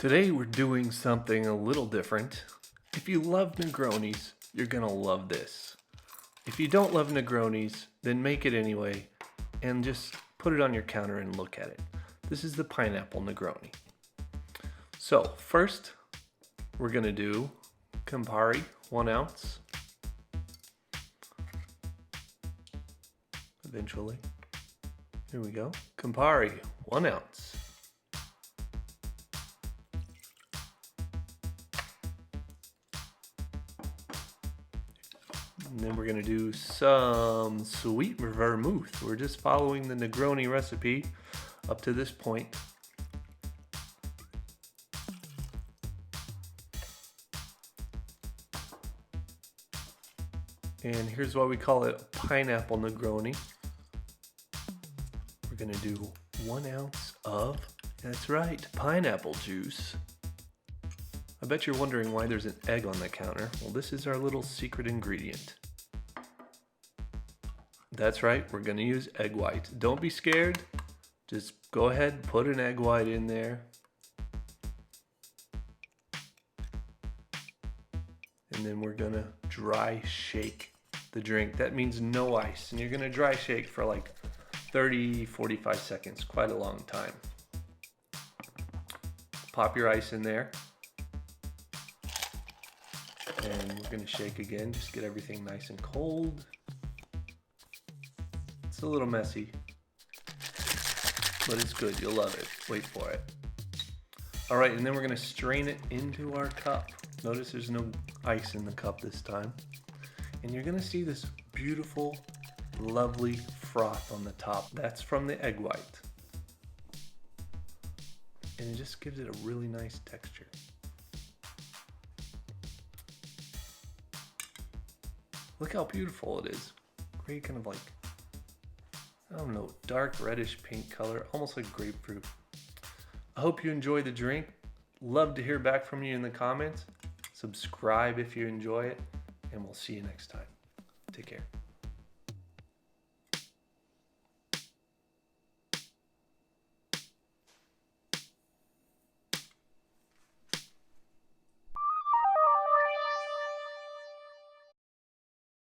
Today we're doing something a little different. If you love Negronis, you're gonna love this. If you don't love Negronis, then make it anyway and just put it on your counter and look at it. This is the pineapple Negroni. So first, we're gonna do Campari, 1 ounce. Eventually. Here we go. Campari, 1 ounce. And then we're gonna do some sweet vermouth. We're just following the Negroni recipe up to this point. And here's why we call it pineapple Negroni. We're gonna do 1 ounce of, that's right, pineapple juice. I bet you're wondering why there's an egg on the counter. Well, this is our little secret ingredient. That's right, we're gonna use egg white. Don't be scared, just go ahead, put an egg white in there. And then we're gonna dry shake the drink. That means no ice. And you're gonna dry shake for like 30, 45 seconds, quite a long time. Pop your ice in there. And we're gonna shake again, just get everything nice and cold. It's a little messy, but it's good, you'll love it. Wait for it. All right, and then we're gonna strain it into our cup. Notice there's no ice in the cup this time. And you're gonna see this beautiful, lovely froth on the top. That's from the egg white. And it just gives it a really nice texture. Look how beautiful it is. Great kind of like, I don't know, dark reddish pink color, almost like grapefruit. I hope you enjoy the drink. Love to hear back from you in the comments. Subscribe if you enjoy it, and we'll see you next time. Take care.